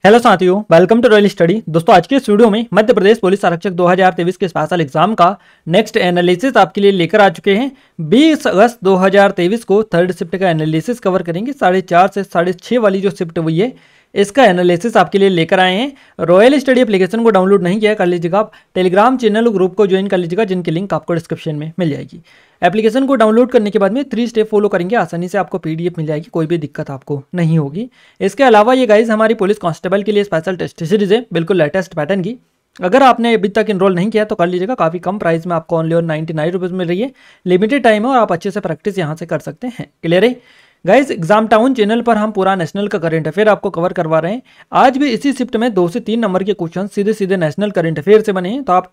Hello साथियों, welcome to royal study. दोस्तों, आज के इस वीडियो में मध्य प्रदेश पुलिस आरक्षक 2023 के स्पेशल एग्जाम का नेक्स्ट एनालिसिस आपके लिए लेकर आ चुके हैं। 20 अगस्त 2023 को थर्ड शिफ्ट का एनालिसिस कवर करेंगे। 4:30 से 6:30 वाली जो शिफ्ट हुई है इसका एनालिसिस आपके लिए लेकर आए हैं। रॉयल स्टडी एप्लीकेशन को डाउनलोड नहीं किया कर लीजिएगा, आप टेलीग्राम चैनल ग्रुप को ज्वाइन कर लीजिएगा, जिनकी लिंक आपको डिस्क्रिप्शन में मिल जाएगी। एप्लीकेशन को डाउनलोड करने के बाद में 3 स्टेप फॉलो करेंगे, आसानी से आपको पीडीएफ मिल जाएगी, कोई भी दिक्कत आपको नहीं होगी। इसके अलावा ये गाइज हमारी पुलिस कांस्टेबल के लिए स्पेशल टेस्ट सीरीज है, बिल्कुल लेटेस्ट पैटर्न की। अगर आपने अभी तक इनरोल नहीं किया तो कर लीजिएगा, काफ़ी कम प्राइस में आपको ओनली और 99 रुपीज़ मिल रही है। लिमिटेड टाइम है और आप अच्छे से प्रैक्टिस यहाँ से कर सकते हैं। क्लियर है गाइज? एग्जाम टाउन चैनल पर हम पूरा नेशनल का करंट अफेयर आपको कवर करवा रहे हैं। आज भी इसी शिफ्ट में 2 से 3 नंबर के क्वेश्चन सीधे सीधे नेशनल करंट अफेयर से बने हैं, तो आप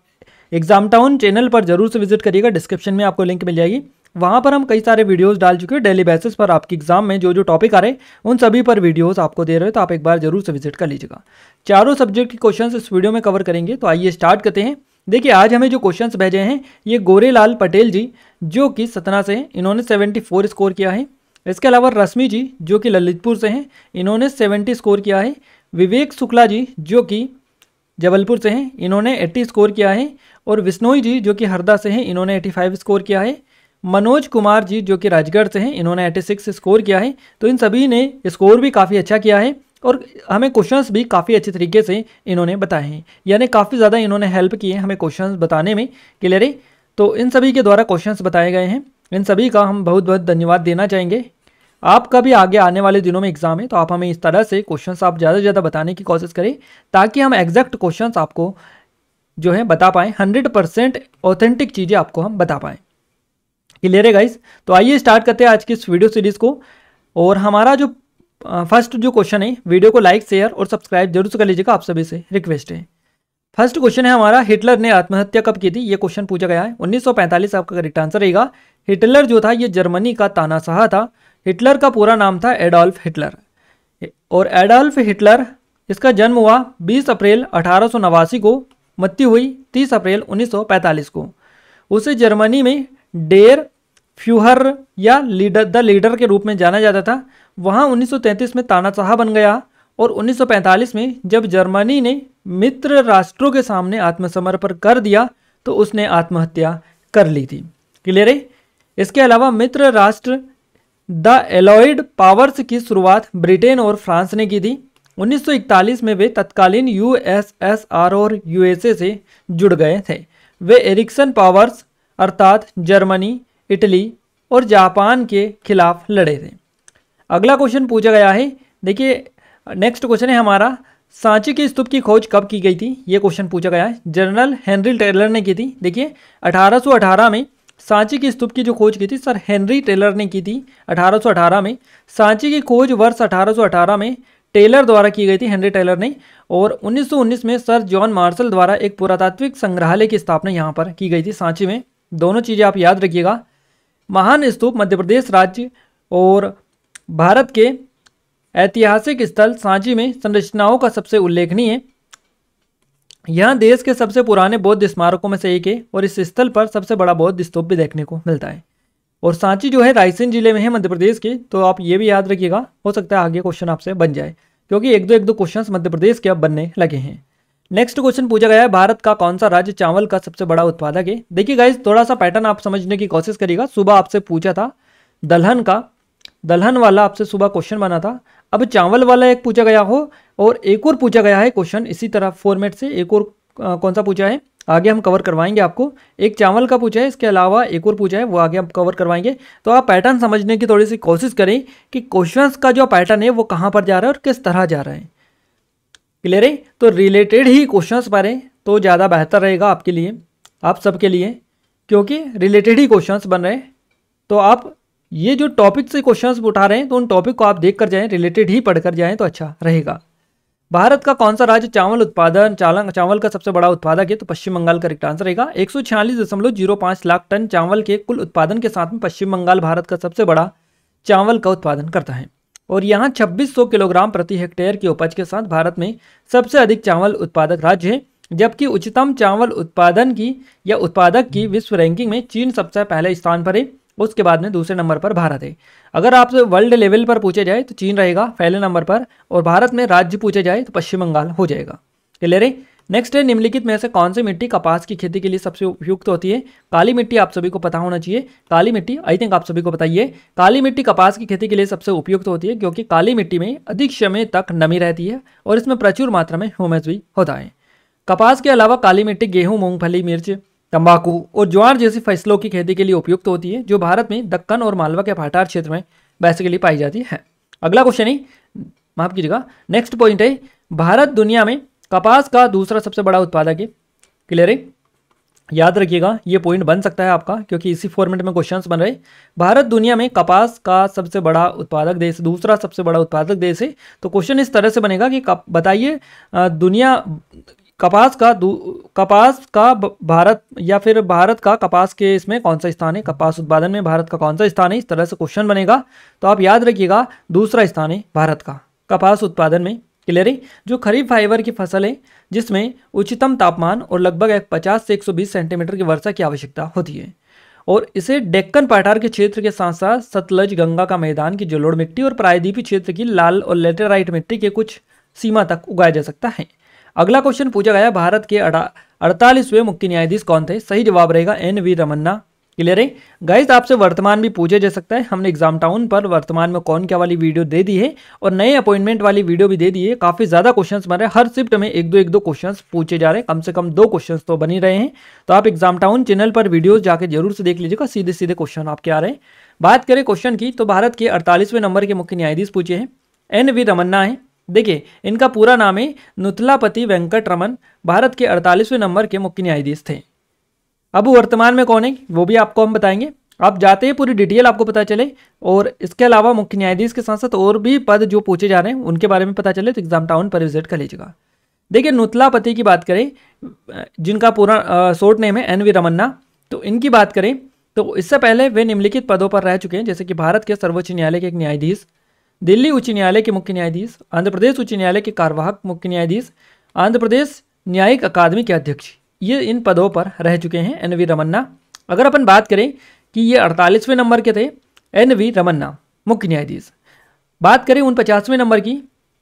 एग्जाम टाउन चैनल पर जरूर से विजिट करिएगा, डिस्क्रिप्शन में आपको लिंक मिल जाएगी। वहाँ पर हम कई सारे वीडियोस डाल चुके हैं, डेली बेसिस पर आपके एग्जाम में जो जो टॉपिक आ रहे हैं उन सभी पर वीडियोस आपको दे रहे हैं, तो आप एक बार जरूर से विजिट कर लीजिएगा। चारों सब्जेक्ट के क्वेश्चंस इस वीडियो में कवर करेंगे, तो आइए स्टार्ट करते हैं। देखिए, आज हमें जो क्वेश्चंस भेजे हैं ये गोरेलाल पटेल जी जो कि सतना से हैं, इन्होंने 74 स्कोर किया है। इसके अलावा रश्मि जी जो कि ललितपुर से हैं, इन्होंने 70 स्कोर किया है। विवेक शुक्ला जी जो कि जबलपुर से हैं, इन्होंने 80 स्कोर किया है। और विश्नोई जी जो कि हरदा से हैं, इन्होंने 85 स्कोर किया है। मनोज कुमार जी जो कि राजगढ़ से हैं, इन्होंने 86 स्कोर किया है। तो इन सभी ने स्कोर भी काफ़ी अच्छा किया है और हमें क्वेश्चंस भी काफ़ी अच्छे तरीके से इन्होंने बताए हैं, यानी काफ़ी ज़्यादा इन्होंने हेल्प की है हमें क्वेश्चंस बताने में। क्लियर है? तो इन सभी के द्वारा क्वेश्चंस बताए गए हैं, इन सभी का हम बहुत बहुत धन्यवाद देना चाहेंगे। आपका भी आगे आने वाले दिनों में एग्जाम है, तो आप हमें इस तरह से क्वेश्चंस आप ज़्यादा से ज़्यादा बताने की कोशिश करें, ताकि हम एग्जैक्ट क्वेश्चंस आपको जो है बता पाएँ, 100% ऑथेंटिक चीज़ें आपको हम बता पाएँ। क्लियर है गाइस? तो आइए स्टार्ट करते हैं आज की इस वीडियो सीरीज़ को। और हमारा जो फर्स्ट जो क्वेश्चन है, वीडियो को लाइक शेयर और सब्सक्राइब जरूर से कर लीजिएगा, आप सभी से रिक्वेस्ट है। फर्स्ट क्वेश्चन है हमारा, हिटलर ने आत्महत्या कब की थी? ये क्वेश्चन पूछा गया है। 1945 आपका करेक्ट आंसर रहेगा। हिटलर जो था ये जर्मनी का तानाशाह था। हिटलर का पूरा नाम था एडोल्फ हिटलर। और एडोल्फ हिटलर इसका जन्म हुआ 20 अप्रैल 1889 को, मृत्यु हुई 30 अप्रैल 1945 को। उसे जर्मनी में डेर फ्यूहर या द लीडर के रूप में जाना जाता था। वहाँ 1933 में तानाशाह बन गया और 1945 में जब जर्मनी ने मित्र राष्ट्रों के सामने आत्मसमर्पण कर दिया तो उसने आत्महत्या कर ली थी। क्लियर है? इसके अलावा मित्र राष्ट्र द एलॉयड पावर्स की शुरुआत ब्रिटेन और फ्रांस ने की थी। 1941 में वे तत्कालीन यूएसएसआर और यूएसए से जुड़ गए थे। वे एरिक्सन पावर्स अर्थात जर्मनी, इटली और जापान के खिलाफ लड़े थे। अगला क्वेश्चन पूछा गया है, देखिए नेक्स्ट क्वेश्चन है हमारा, सांची के स्तूप की खोज कब की गई थी? ये क्वेश्चन पूछा गया है। जनरल हेनरी टेलर ने की थी। देखिए 1818 में सांची की स्तूप की जो खोज की थी सर हेनरी टेलर ने की थी 1818 में। सांची की खोज वर्ष 1818 में टेलर द्वारा की गई थी, हेनरी टेलर ने। और 1919 में सर जॉन मार्शल द्वारा एक पुरातात्विक संग्रहालय की स्थापना यहाँ पर की गई थी सांची में। दोनों चीज़ें आप याद रखिएगा। महान स्तूप मध्य प्रदेश राज्य और भारत के ऐतिहासिक स्थल सांची में संरचनाओं का सबसे उल्लेखनीय है। यह देश के सबसे पुराने बौद्ध स्मारकों में से एक है और इस स्थल पर सबसे बड़ा बौद्ध स्तूप भी देखने को मिलता है। और सांची जो है रायसेन जिले में है मध्य प्रदेश के, तो आप ये भी याद रखिएगा, हो सकता है आगे क्वेश्चन आपसे बन जाए, क्योंकि एक दो क्वेश्चन मध्य प्रदेश के अब बनने लगे हैं। नेक्स्ट क्वेश्चन पूछा गया है, भारत का कौन सा राज्य चावल का सबसे बड़ा उत्पादक है? देखिए गाइज, थोड़ा सा पैटर्न आप समझने की कोशिश करिएगा। सुबह आपसे पूछा था दलहन का, दलहन वाला आपसे सुबह क्वेश्चन बना था। अब चावल वाला एक पूछा गया हो और एक और पूछा गया है क्वेश्चन इसी तरह फॉर्मेट से। एक और कौन सा पूछा है आगे हम कवर करवाएंगे आपको। एक चावल का पूछा है, इसके अलावा एक और पूछा है, वो आगे हम कवर करवाएंगे। तो आप पैटर्न समझने की थोड़ी सी कोशिश करें कि क्वेश्चंस का जो पैटर्न है वो कहाँ पर जा रहा है और किस तरह जा रहा है। क्लियर है? तो रिलेटेड ही क्वेश्चंस पढ़ें तो ज़्यादा बेहतर रहेगा आपके लिए, आप सबके लिए, क्योंकि रिलेटेड ही क्वेश्चंस बन रहे हैं। तो आप ये जो टॉपिक से क्वेश्चंस उठा रहे हैं तो उन टॉपिक को आप देख कर जाएँ, रिलेटेड ही पढ़कर जाएँ तो अच्छा रहेगा। भारत का कौन सा राज्य चावल उत्पादन चावल का सबसे बड़ा उत्पादक है? तो पश्चिम बंगाल करेक्ट आंसर रहेगा। 146.05 लाख टन चावल के कुल उत्पादन के साथ में पश्चिम बंगाल भारत का सबसे बड़ा चावल का उत्पादन करता है। और यहाँ 2600 किलोग्राम प्रति हेक्टेयर की उपज के साथ भारत में सबसे अधिक चावल उत्पादक राज्य है, जबकि उच्चतम चावल उत्पादन की या उत्पादक की विश्व रैंकिंग में चीन सबसे पहले स्थान पर है उसके बाद में दूसरे नंबर पर भारत है। अगर आपसे वर्ल्ड लेवल पर पूछे जाए तो चीन रहेगा पहले नंबर पर, और भारत में राज्य पूछे जाए तो पश्चिम बंगाल हो जाएगा। क्लियर है। नेक्स्ट है, निम्नलिखित में से कौन सी मिट्टी कपास की खेती के लिए सबसे उपयुक्त होती है? काली मिट्टी आप सभी को पता होना चाहिए। काली मिट्टी आई थिंक आप सभी को पता ही है। काली मिट्टी कपास की खेती के लिए सबसे उपयुक्त होती है क्योंकि काली मिट्टी में अधिक समय तक नमी रहती है और इसमें प्रचुर मात्रा में ह्यूमस भी होता है। कपास के अलावा काली मिट्टी गेहूं, मूंगफली, मिर्च, तंबाकू और ज्वार जैसी फसलों की खेती के लिए उपयुक्त होती है, जो भारत में दक्कन और मालवा के पठार क्षेत्र में बेसिकली पाई जाती है। अगला क्वेश्चन है, माफ कीजिएगा, नेक्स्ट पॉइंट है, भारत दुनिया में कपास का दूसरा सबसे बड़ा उत्पादक है। क्लियर है। याद रखिएगा ये पॉइंट बन सकता है आपका, क्योंकि इसी फॉर्मेट में क्वेश्चंस बन रहे। भारत दुनिया में कपास का सबसे बड़ा उत्पादक देश, दूसरा सबसे बड़ा उत्पादक देश है। तो क्वेश्चन इस तरह से बनेगा कि बताइए दुनिया कपास का भारत या फिर भारत का कपास के इसमें कौन सा स्थान है, कपास उत्पादन में भारत का कौन सा स्थान है, इस तरह से क्वेश्चन बनेगा। तो आप याद रखिएगा दूसरा स्थान है भारत का कपास उत्पादन में। क्लियर है। जो खरीफ फाइबर की फसल है जिसमें उच्चतम तापमान और लगभग 50 से 120 सेंटीमीटर की वर्षा की आवश्यकता होती है, और इसे डेक्कन पठार के क्षेत्र के साथ साथ सतलज, गंगा का मैदान की जलोढ़ मिट्टी और प्रायद्वीपीय क्षेत्र की लाल और लेटेराइट मिट्टी के कुछ सीमा तक उगाया जा सकता है। अगला क्वेश्चन पूछा गया, भारत के 48वें मुख्य न्यायाधीश कौन थे? सही जवाब रहेगा NV रमन्ना। क्लियर है। गाइस आपसे वर्तमान भी पूछा जा सकता है। हमने एग्जाम टाउन पर वर्तमान में कौन क्या वाली वीडियो दे दी है और नए अपॉइंटमेंट वाली वीडियो भी दे दी है। काफी ज्यादा क्वेश्चंस बन रहे हैं, हर शिफ्ट में एक दो क्वेश्चंस पूछे जा रहे हैं, कम से कम 2 क्वेश्चंस तो बन ही रहे हैं। तो आप एग्जाम टाउन चैनल पर वीडियो जाके जरूर से देख लीजिएगा, सीधे सीधे क्वेश्चन आपके आ रहे हैं। बात करें क्वेश्चन की, तो भारत के 48वें नंबर के मुख्य न्यायाधीश पूछे हैं NV रमन्ना है। देखिए इनका पूरा नाम है नुतलापति वेंकट रमन, भारत के 48वें नंबर के मुख्य न्यायाधीश थे। अब वर्तमान में कौन है वो भी आपको हम बताएंगे, आप जाते हैं पूरी डिटेल आपको पता चले, और इसके अलावा मुख्य न्यायाधीश के साथ साथ और भी पद जो पूछे जा रहे हैं उनके बारे में पता चले तो एग्जाम टाउन पर विजिट कर लीजिएगा। देखिए नुतलापति की बात करें, जिनका पूरा शॉर्ट नेम है NV रमन्ना, तो इनकी बात करें तो इससे पहले वे निम्नलिखित पदों पर रह चुके हैं, जैसे कि भारत के सर्वोच्च न्यायालय के एक न्यायाधीश, दिल्ली उच्च न्यायालय के मुख्य न्यायाधीश, आंध्र प्रदेश उच्च न्यायालय के कार्यवाहक मुख्य न्यायाधीश, आंध्र प्रदेश न्यायिक अकादमी के अध्यक्ष, ये इन पदों पर रह चुके हैं NV रमन्ना। अगर अपन बात करें कि ये 48वें नंबर के थे NV रमन्ना मुख्य न्यायाधीश, बात करें 49वें नंबर की,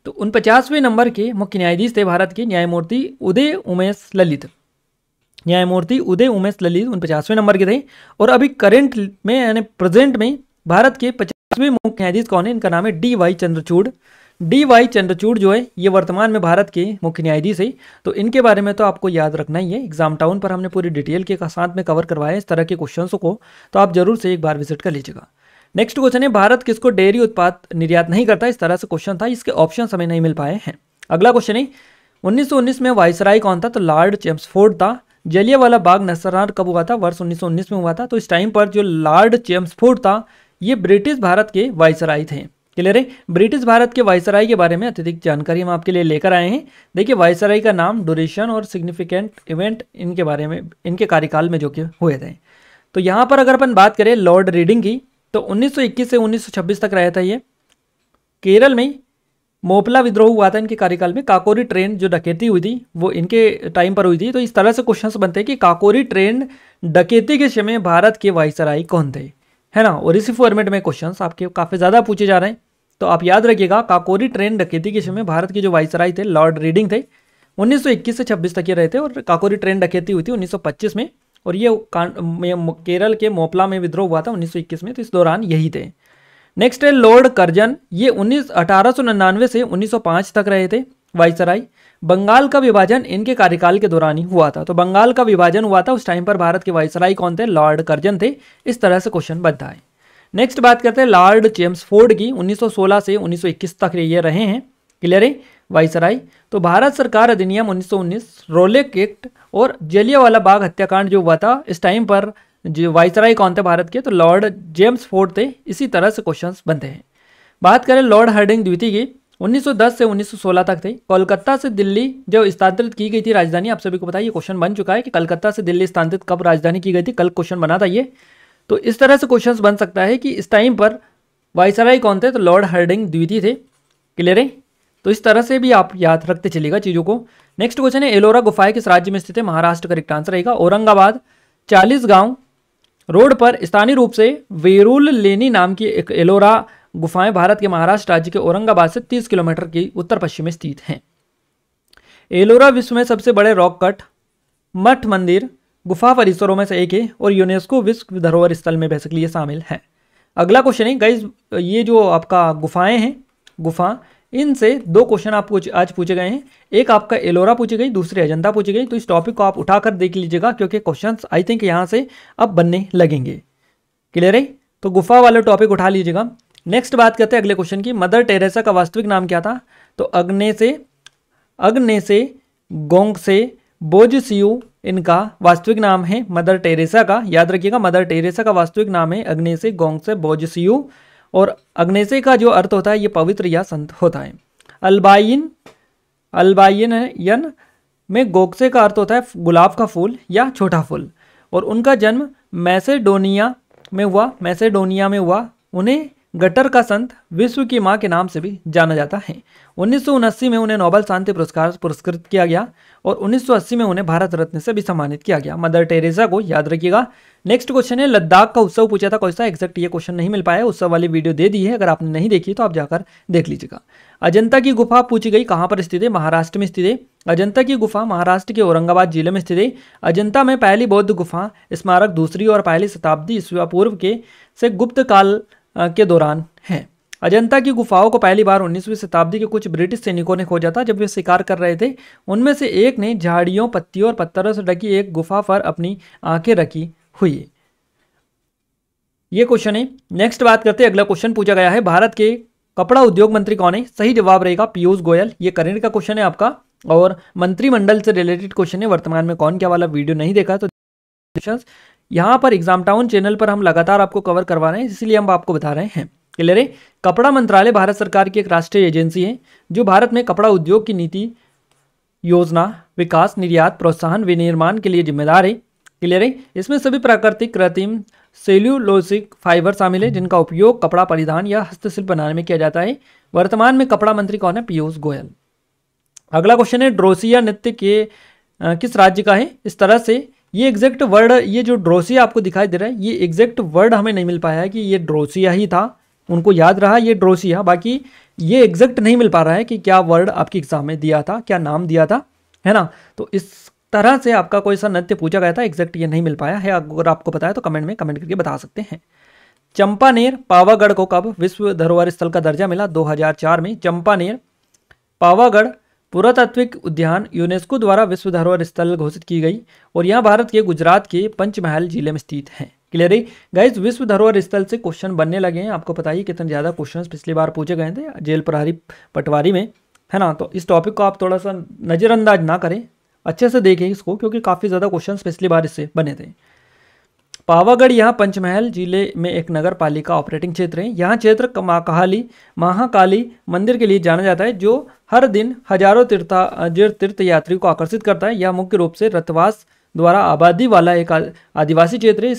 तो 49वें नंबर के मुख्य न्यायाधीश थे भारत के न्यायमूर्ति उदय उमेश ललित। न्यायमूर्ति उदय उमेश ललित 49वें नंबर के थे। और अभी करंट में यानी प्रेजेंट में भारत के 50वें मुख्य न्यायाधीश कौन है? इनका नाम है DY चंद्रचूड़। DY चंद्रचूड़ जो है ये वर्तमान में भारत के मुख्य न्यायाधीश है। तो इनके बारे में तो आपको याद रखना ही है, एग्जाम टाउन पर हमने पूरी डिटेल के साथ में कवर करवाया इस तरह के क्वेश्चंस को, तो आप जरूर से एक बार विजिट कर लीजिएगा। नेक्स्ट क्वेश्चन है, भारत किसको डेयरी उत्पाद निर्यात नहीं करता? इस तरह से क्वेश्चन था, इसके ऑप्शन हमें नहीं मिल पाए हैं। अगला क्वेश्चन है, 1919 में वायसराय कौन था? तो लॉर्ड चेम्सफोर्ड था। जलियांवाला बाग नरसंहार कब हुआ था? वर्ष 1919 में हुआ था। तो इस टाइम पर जो लॉर्ड चेम्सफोर्ड था ये ब्रिटिश भारत के वायसराय थे। क्लियर है। ब्रिटिश भारत के वायसराय के बारे में अत्यधिक जानकारी हम आपके लिए लेकर आए हैं। देखिए वायसराय का नाम, ड्यूरेशन और सिग्निफिकेंट इवेंट इनके बारे में, इनके कार्यकाल में जो कि हुए थे। तो यहाँ पर अगर अपन बात करें लॉर्ड रीडिंग की, तो 1921 से 1926 तक रहा था ये। केरल में मोपला विद्रोह हुआ था इनके कार्यकाल में। काकोरी ट्रेन जो डकैती हुई थी वो इनके टाइम पर हुई थी। तो इस तरह से क्वेश्चंस बनते हैं कि काकोरी ट्रेन डकैती के समय भारत के वायसराय कौन थे, है ना। और इसी फॉर्मेट में क्वेश्चंस आपके काफ़ी ज़्यादा पूछे जा रहे हैं। तो आप याद रखिएगा काकोरी ट्रेन डकैती के समय भारत के जो वायसराय थे लॉर्ड रीडिंग थे। 1921 से 26 तक ये रहे थे और काकोरी ट्रेन डकैती हुई थी 1925 में, और ये केरल के मोपला में विद्रोह हुआ था 1921 में। तो इस दौरान यही थे। नेक्स्ट है लॉर्ड कर्जन, ये 1899 से 1905 तक रहे थे वायसराय। बंगाल का विभाजन इनके कार्यकाल के दौरान ही हुआ था। तो बंगाल का विभाजन हुआ था उस टाइम पर भारत के वायसराय कौन थे? लॉर्ड कर्जन थे। इस तरह से क्वेश्चन बनता है। नेक्स्ट बात करते हैं लॉर्ड चेम्सफोर्ड की। 1916 से 1921 तक ये रहे हैं। क्लियर है वायसराय। तो भारत सरकार अधिनियम 1919, रोलेक एक्ट और जलियांवाला बाग हत्याकांड जो हुआ था इस टाइम पर जो वायसराय कौन थे भारत के? तो लॉर्ड जेम्सफोर्ड थे। इसी तरह से क्वेश्चंस बनते हैं। बात करें लॉर्ड हार्डिंग द्वितीय की, 1910 से 1916 तक थे। कोलकाता से दिल्ली जो स्थानांतरित की गई थी राजधानी, आप सभी को पता है ये क्वेश्चन बन चुका है कि कलकत्ता से दिल्ली स्थानांतरित कब राजधानी की गई थी, कल क्वेश्चन बना था ये। तो इस तरह से क्वेश्चन बन सकता है कि इस टाइम पर वायसराय कौन थे? तो लॉर्ड हार्डिंग द्वितीय थे। क्लियर है। तो इस तरह से भी आप याद रखते चलिएगा चीज़ों को। नेक्स्ट क्वेश्चन है एलोरा गुफाएं किस राज्य में स्थित है? महाराष्ट्र करेक्ट आंसर रहेगा। औरंगाबाद, 40 गांव, रोड पर स्थानीय रूप से वेरुल लेनी नाम की एक एलोरा गुफाएं भारत के महाराष्ट्र राज्य के औरंगाबाद से 30 किलोमीटर की उत्तर पश्चिम में स्थित हैं। एलोरा विश्व में सबसे बड़े रॉक कट मठ मंदिर गुफा परिसरों में से एक है और यूनेस्को विश्व धरोहर स्थल में बेसिकली ये शामिल है। अगला क्वेश्चन है गाइज, ये जो आपका गुफाएं हैं, गुफा, इनसे 2 क्वेश्चन आपको आज पूछे गए हैं। एक आपका एलोरा पूछी गई, दूसरी अजंता पूछी गई। तो इस टॉपिक को आप उठाकर देख लीजिएगा क्योंकि क्वेश्चंस आई थिंक यहाँ से अब बनने लगेंगे। क्लियर है? तो गुफा वाले टॉपिक उठा लीजिएगा। नेक्स्ट बात करते हैं अगले क्वेश्चन की। मदर टेरेसा का वास्तविक नाम क्या था? तो अग्नेसे गोंगसे बोजसियू इनका वास्तविक नाम है मदर टेरेसा का। याद रखिएगा, मदर टेरेसा का वास्तविक नाम है अग्नेसे गोंगसे बोजसियू। और अग्नेसे का जो अर्थ होता है ये पवित्र या संत होता है। अल्बायन में गोगसे का अर्थ होता है गुलाब का फूल या छोटा फूल। और उनका जन्म मैसेडोनिया में हुआ। उन्हें गटर का संत, विश्व की मां के नाम से भी जाना जाता है। 1979 में उन्हें नोबेल शांति पुरस्कार पुरस्कृत किया गया और 1980 में उन्हें भारत रत्न से भी सम्मानित किया गया। मदर टेरेसा को याद रखिएगा। नेक्स्ट क्वेश्चन है, लद्दाख का उत्सव पूछा था कौन सा? एग्जैक्ट ये क्वेश्चन नहीं मिल पाया, उत्सव वाली वीडियो दे दी है, अगर आपने नहीं देखी तो आप जाकर देख लीजिएगा। अजंता की गुफा पूछी गई, कहाँ पर स्थित है? महाराष्ट्र में स्थित है। अजंता की गुफा महाराष्ट्र के औरंगाबाद जिले में स्थित है। अजंता में पहली बौद्ध गुफा स्मारक 2री और पहली शताब्दी ईसा पूर्व के से गुप्त काल के दौरान है। अजंता की गुफाओं को पहली बार 19वीं शताब्दी के कुछ ब्रिटिश सैनिकों ने खोजा था जब वे शिकार कर रहे थे। उनमें से एक ने झाड़ियों, पत्तियों और पत्थरों से ढकी एक गुफा पर अपनी आंखें रखी हुई है। ये क्वेश्चन है। नेक्स्ट बात करते हैं, अगला क्वेश्चन पूछा गया है, भारत के कपड़ा उद्योग मंत्री कौन है? सही जवाब रहेगा पीयूष गोयल। ये करंट का क्वेश्चन है आपका और मंत्रिमंडल से रिलेटेड क्वेश्चन है। वर्तमान में कौन क्या वाला वीडियो नहीं देखा तो यहाँ पर एग्जाम टाउन चैनल पर हम लगातार आपको कवर करवा रहे हैं, इसलिए हम आपको बता रहे हैं। क्लियर है? कपड़ा मंत्रालय भारत सरकार की एक राष्ट्रीय एजेंसी है जो भारत में कपड़ा उद्योग की नीति, योजना, विकास, निर्यात, प्रोत्साहन, विनिर्माण के लिए जिम्मेदार है। क्लियर है? इसमें सभी प्राकृतिक, कृत्रिम, सेल्यूलोसिक फाइबर शामिल है जिनका उपयोग कपड़ा परिधान या हस्तशिल्प बनाने में किया जाता है। वर्तमान में कपड़ा मंत्री कौन है? पीयूष गोयल। अगला क्वेश्चन है, ड्रोसिया नृत्य के किस राज्य का है? इस तरह से ये एग्जैक्ट वर्ड, ये जो ड्रोसिया आपको दिखाई दे रहा है, ये एग्जैक्ट वर्ड हमें नहीं मिल पाया है कि ये ड्रोसिया ही था। उनको याद रहा ये ड्रोसिया, बाकी ये एग्जैक्ट नहीं मिल पा रहा है कि क्या वर्ड आपकी एग्जाम में दिया था, क्या नाम दिया था, है ना। तो इस तरह से आपका कोई सा नृत्य पूछा गया था, एग्जैक्ट ये नहीं मिल पाया है। अगर आपको पता है तो कमेंट में कमेंट करके बता सकते हैं। चंपानेर पावागढ़ को कब विश्व धरोहर स्थल का दर्जा मिला? 2004 में चंपानेर पावागढ़ पुरातात्विक उद्यान यूनेस्को द्वारा विश्व धरोहर स्थल घोषित की गई और यह भारत के गुजरात के पंचमहल जिले में स्थित है। क्लियर है गाइज? विश्व धरोहर स्थल से क्वेश्चन बनने लगे हैं। आपको पता ही कितने ज़्यादा क्वेश्चंस पिछली बार पूछे गए थे जेल प्रहरी पटवारी में, है ना। तो इस टॉपिक को आप थोड़ा सा नज़रअंदाज ना करें, अच्छे से देखें इसको, क्योंकि काफ़ी ज़्यादा क्वेश्चंस पिछली बार इससे बने थे। पावागढ़ यहाँ पंचमहल जिले में एक नगर पालिका ऑपरेटिंग क्षेत्र है। यहाँ क्षेत्र महाकाली मंदिर के लिए जाना जाता है जो हर दिन हजारों तीर्थयात्रियों को आकर्षित करता है। यह मुख्य रूप से रतवास द्वारा आबादी वाला एक आदिवासी क्षेत्र है।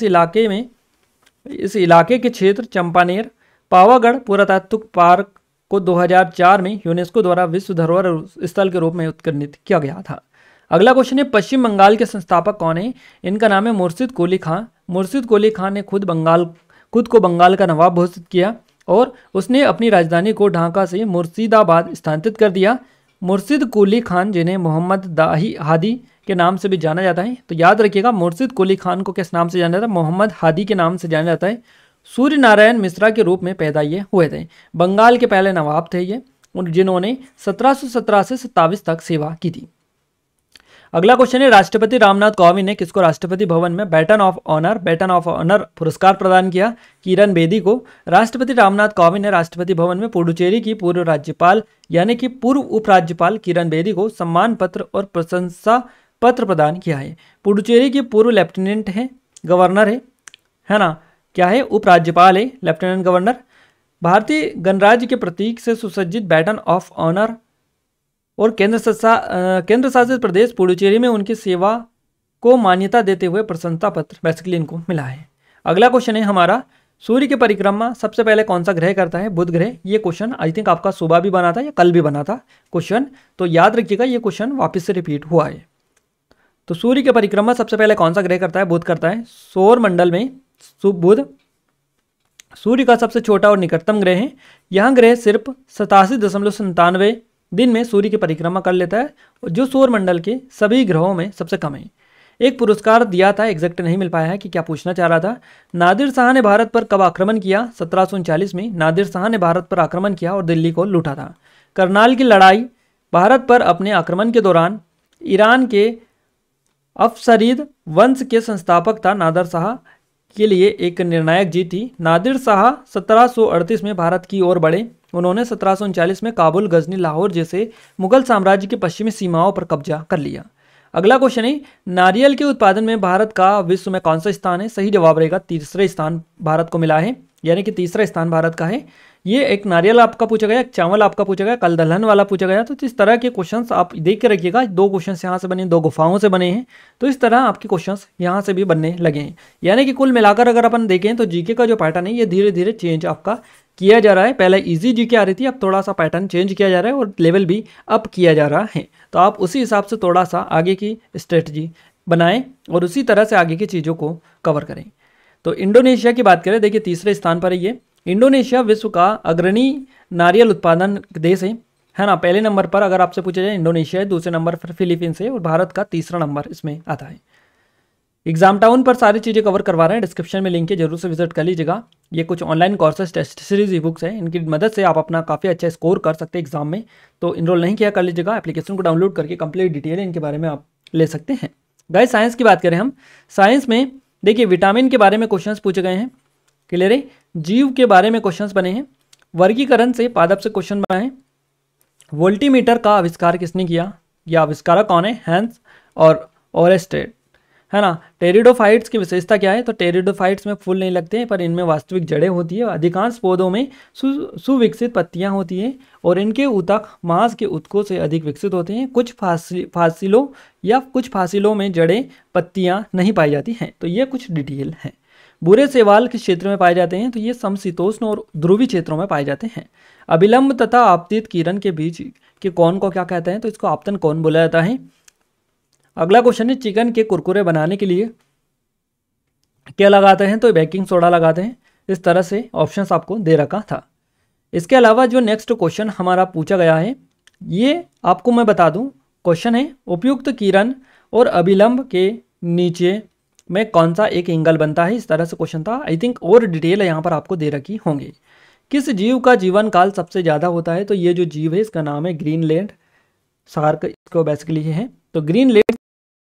इस इलाके के क्षेत्र चंपानेर पावागढ़ पुरातात्विक पार्क को 2004 में यूनेस्को द्वारा विश्व धरोहर स्थल के रूप में उत्कीर्णित किया गया था। अगला क्वेश्चन है, पश्चिम बंगाल के संस्थापक कौन है? इनका नाम है मुर्शिद कुली खां। मुर्शिद कुली खां ने खुद को बंगाल का नवाब घोषित किया और उसने अपनी राजधानी को ढाका से मुर्शिदाबाद स्थानांतरित कर दिया। मुर्शिद कुली खान, जिन्हें मोहम्मद दाही हादी के नाम से भी जाना जाता है, तो याद रखिएगा मुर्शिद कुली खान को किस नाम से जाना जाता है? मोहम्मद हादी के नाम से जाना जाता है। सूर्य नारायण मिश्रा के रूप में पैदा ये हुए थे। बंगाल के पहले नवाब थे ये, जिन्होंने 1717 से 27 तक सेवा की थी। अगला क्वेश्चन है, राष्ट्रपति रामनाथ कोविंद ने किसको राष्ट्रपति भवन में बैटन ऑफ ऑनर पुरस्कार प्रदान किया? किरण बेदी को। राष्ट्रपति रामनाथ कोविंद ने राष्ट्रपति भवन में पुडुचेरी की पूर्व राज्यपाल यानी कि पूर्व उपराज्यपाल किरण बेदी को सम्मान पत्र और प्रशंसा पत्र प्रदान किया है। पुडुचेरी की पूर्व लेफ्टिनेंट है, गवर्नर है ना, क्या है? उपराज्यपाल है, लेफ्टिनेंट गवर्नर। भारतीय गणराज्य के प्रतीक से सुसज्जित बैटन ऑफ ऑनर और केंद्र शासित प्रदेश पुडुचेरी में उनकी सेवा को मान्यता देते हुए प्रशंसा पत्र बेसिकली इनको मिला है। अगला क्वेश्चन है हमारा, सूर्य की परिक्रमा सबसे पहले कौन सा ग्रह करता है? बुध ग्रह। ये क्वेश्चन आई थिंक आपका सुबह भी बना था या कल भी बना था क्वेश्चन, तो याद रखिएगा ये क्वेश्चन वापस से रिपीट हुआ है। तो सूर्य की परिक्रमा सबसे पहले कौन सा ग्रह करता है? बुध करता है। सौर मंडल में बुध सूर्य का सबसे छोटा और निकटतम ग्रह है। यह ग्रह सिर्फ 87.97 दिन में सूर्य की परिक्रमा कर लेता है, और जो सौर मंडल के सभी ग्रहों में सबसे कम है। एक पुरस्कार दिया था, एग्जैक्ट नहीं मिल पाया है कि क्या पूछना चाह रहा था। नादिर शाह ने भारत पर कब आक्रमण किया? 1739 में नादिर शाह ने भारत पर आक्रमण किया और दिल्ली को लूटा था। करनाल की लड़ाई भारत पर अपने आक्रमण के दौरान ईरान के अफसरीद वंश के संस्थापक था नादिर शाह के लिए एक निर्णायक जीत थी। नादिर शाह 1738 में भारत की ओर बढ़े। उन्होंने 1739 में काबुल, गजनी, लाहौर जैसे मुगल साम्राज्य की पश्चिमी सीमाओं पर कब्जा कर लिया। अगला क्वेश्चन है, नारियल के उत्पादन में भारत का विश्व में कौन सा स्थान है? सही जवाब रहेगा तीसरे स्थान भारत को मिला है, यानी कि तीसरा स्थान भारत का है। ये एक नारियल आपका पूछा गया, एक चावल आपका पूछा गया, कल दलहन वाला पूछा गया। तो इस तरह के क्वेश्चंस आप देख के रखिएगा। दो क्वेश्चंस यहाँ से बने, दो गुफाओं से बने हैं, तो इस तरह आपके क्वेश्चंस यहाँ से भी बनने लगे हैं। यानी कि कुल मिलाकर अगर अपन देखें तो जीके का जो पैटर्न है ये धीरे धीरे चेंज आपका किया जा रहा है। पहले इजी जीके आ रही थी, अब थोड़ा सा पैटर्न चेंज किया जा रहा है और लेवल भी अप किया जा रहा है। तो आप उसी हिसाब से थोड़ा सा आगे की स्ट्रेटजी बनाएं और उसी तरह से आगे की चीज़ों को कवर करें। तो इंडोनेशिया की बात करें, देखिए तीसरे स्थान पर है ये। इंडोनेशिया विश्व का अग्रणी नारियल उत्पादन देश है ना। पहले नंबर पर अगर आपसे पूछा जाए इंडोनेशिया है, दूसरे नंबर पर फिलीपींस है और भारत का तीसरा नंबर इसमें आता है। एग्जाम टाउन पर सारी चीज़ें कवर करवा रहे हैं, डिस्क्रिप्शन में लिंक है, जरूर से विजिट कर लीजिएगा। ये कुछ online courses, test series, e books हैं, इनकी मदद से आप अपना काफ़ी अच्छा स्कोर कर सकते हैं एग्जाम में। तो इनरोल नहीं किया कर लीजिएगा, एप्लीकेशन को डाउनलोड करके कंप्लीट डिटेल इनके बारे में आप ले सकते हैं। गाइस साइंस की बात करें हम, साइंस में देखिए विटामिन के बारे में क्वेश्चंस पूछे गए हैं, क्लियर है। जीव के बारे में क्वेश्चंस बने हैं, वर्गीकरण से पादप से क्वेश्चन बने हैं। वोल्टीमीटर का आविष्कार किसने किया? यह आविष्कारक कौन है? हैंस और ओरेस्टेड, है ना। टेरिडोफाइट्स की विशेषता क्या है? तो टेरिडोफाइट्स में फूल नहीं लगते हैं, पर इनमें वास्तविक जड़ें होती है। अधिकांश पौधों में सुविकसित पत्तियां होती हैं और इनके ऊतक मांस के ऊतकों से अधिक विकसित होते हैं। कुछ फासिलों में जड़ें, पत्तियां नहीं पाई जाती हैं। तो ये कुछ डिटेल हैं। भूरे शैवाल किस क्षेत्र में पाए जाते हैं? तो ये समशीतोष्ण और ध्रुवीय क्षेत्रों में पाए जाते हैं। अभिलंब तथा आपतित किरण के बीच के कोण को क्या कहते हैं? तो इसको आपतन कोण बोला जाता है। अगला क्वेश्चन है, चिकन के कुरकुरे बनाने के लिए क्या लगाते हैं? तो बेकिंग सोडा लगाते हैं। इस तरह से ऑप्शंस आपको दे रखा था। इसके अलावा जो नेक्स्ट क्वेश्चन हमारा पूछा गया है, ये आपको मैं बता दूं, क्वेश्चन है उपयुक्त किरण और अभिलंब के नीचे में कौन सा एक एंगल बनता है? इस तरह से क्वेश्चन था। आई थिंक और डिटेल यहाँ पर आपको दे रखी होंगी। किस जीव का जीवन काल सबसे ज़्यादा होता है? तो ये जो जीव है इसका नाम है ग्रीनलैंड शार्क, इसको बेसिकली है। तो ग्रीनलैंड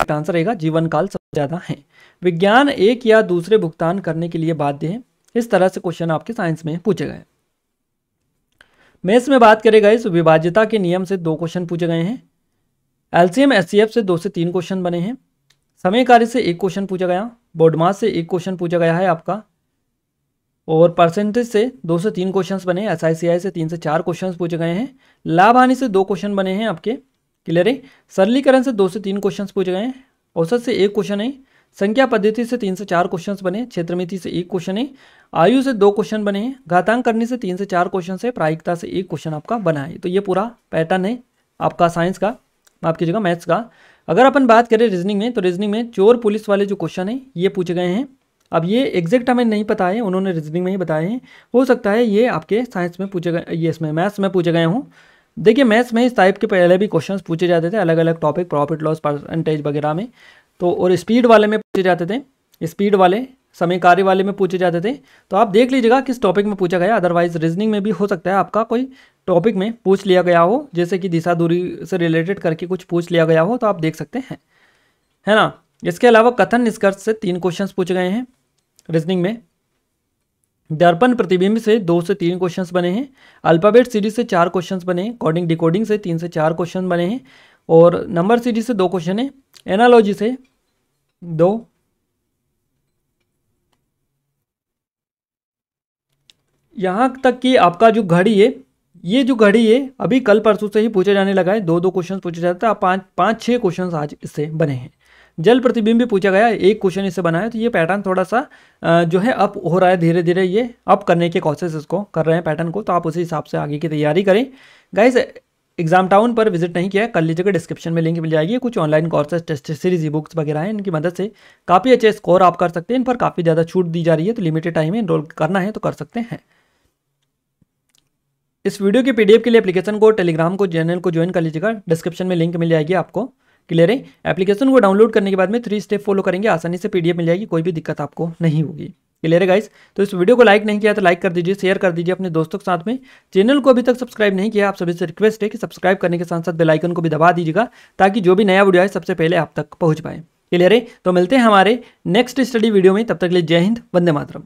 आंसर रहेगा, जीवन काल सबसे ज़्यादा है। विज्ञान एक या दूसरे भुगतान करने के लिए बाध्य है। इस तरह से क्वेश्चन आपके साइंस में पूछे गए। मैथ्स में बात करेगा, इस विभाज्यता के नियम से 2 क्वेश्चन पूछे गए हैं। एलसीएम एचसीएफ से 2 से 3 क्वेश्चन बने हैं। समय कार्य से 1 क्वेश्चन पूछा गया। बोर्डमास से 1 क्वेश्चन पूछा गया है आपका। और परसेंटेज से 2 से 3 क्वेश्चन बने। एसआईसीआई से 3 से 4 क्वेश्चन पूछे गए हैं। लाभ हानि से 2 क्वेश्चन बने हैं आपके, क्लियर है। सरलीकरण से 2 से 3 क्वेश्चन पूछे गए हैं। औसत से 1 क्वेश्चन है। संख्या पद्धति से 3 से 4 क्वेश्चन बने। क्षेत्रमिति से 1 क्वेश्चन है। आयु से 2 क्वेश्चन बने हैं। घातांक करने से 3 से 4 क्वेश्चन है। प्रायिकता से 1 क्वेश्चन आपका बना है। तो ये पूरा पैटर्न है आपका साइंस का, माफ कीजिएगा मैथ्स का। अगर अपन बात करें रीजनिंग में, तो रीजनिंग में चोर पुलिस वाले जो क्वेश्चन है ये पूछे गए हैं। अब ये एग्जैक्ट हमें नहीं पता है, उन्होंने रीजनिंग में ही बताए हैं। हो सकता है ये आपके साइंस में पूछे गए, ये इसमें मैथ्स में पूछे गए हों। देखिए मैथ्स में इस टाइप के पहले भी क्वेश्चंस पूछे जाते थे, अलग अलग टॉपिक, प्रॉफिट लॉस परसेंटेज वगैरह में। तो और स्पीड वाले में पूछे जाते थे, स्पीड वाले, समय कार्य वाले में पूछे जाते थे। तो आप देख लीजिएगा किस टॉपिक में पूछा गया। अदरवाइज रीजनिंग में भी हो सकता है आपका कोई टॉपिक में पूछ लिया गया हो, जैसे कि दिशा दूरी से रिलेटेड करके कुछ पूछ लिया गया हो, तो आप देख सकते हैं, है ना। इसके अलावा कथन निष्कर्ष से 3 क्वेश्चन पूछे गए हैं रीजनिंग में। दर्पण प्रतिबिंब से 2 से 3 क्वेश्चंस बने हैं। अल्फाबेट सीरीज से 4 क्वेश्चंस बने हैं। कोडिंग डिकोडिंग से 3 से 4 क्वेश्चन बने हैं। और नंबर सीरीज से 2 क्वेश्चन है। एनालॉजी से 2। यहाँ तक कि आपका जो घड़ी है, ये जो घड़ी है अभी कल परसों से ही पूछे जाने लगा है। 2 क्वेश्चन पूछे जाते हैं। 5-6 क्वेश्चन आज इससे बने हैं। जल प्रतिबिंब भी पूछा गया है, 1 क्वेश्चन इससे बना है। तो ये पैटर्न थोड़ा सा जो है अप हो रहा है, धीरे धीरे ये अप करने के कोशिश इसको कर रहे हैं पैटर्न को। तो आप उसी हिसाब से आगे की तैयारी करें गाइस। एग्जाम टाउन पर विजिट नहीं किया है कर लीजिएगा, डिस्क्रिप्शन में लिंक मिल जाएगी। कुछ online courses, test series, e books वगैरह हैं, इनकी मदद से काफ़ी अच्छे स्कोर आप कर सकते हैं। इन पर काफ़ी ज़्यादा छूट दी जा रही है, तो लिमिटेड टाइम में इनरोल करना है तो कर सकते हैं। इस वीडियो के पीडीएफ के लिए एप्लीकेशन को, टेलीग्राम को, चैनल को ज्वाइन कर लीजिएगा, डिस्क्रिप्शन में लिंक मिल जाएगी आपको। क्लियर है? एप्लीकेशन को डाउनलोड करने के बाद में 3 स्टेप फॉलो करेंगे, आसानी से पीडीएफ मिल जाएगी, कोई भी दिक्कत आपको नहीं होगी। क्लियर है गाइस? तो इस वीडियो को लाइक नहीं किया तो लाइक कर दीजिए, शेयर कर दीजिए अपने दोस्तों के साथ में। चैनल को अभी तक सब्सक्राइब नहीं किया, आप सभी से रिक्वेस्ट है कि सब्सक्राइब करने के साथ साथ बेल आइकन को भी दबा दीजिएगा, ताकि जो भी नया वीडियो आए सबसे पहले आप तक पहुंच पाए। क्लियर है? तो मिलते हैं हमारे नेक्स्ट स्टडी वीडियो में, तब तक के लिए जय हिंद, वंदे मातरम।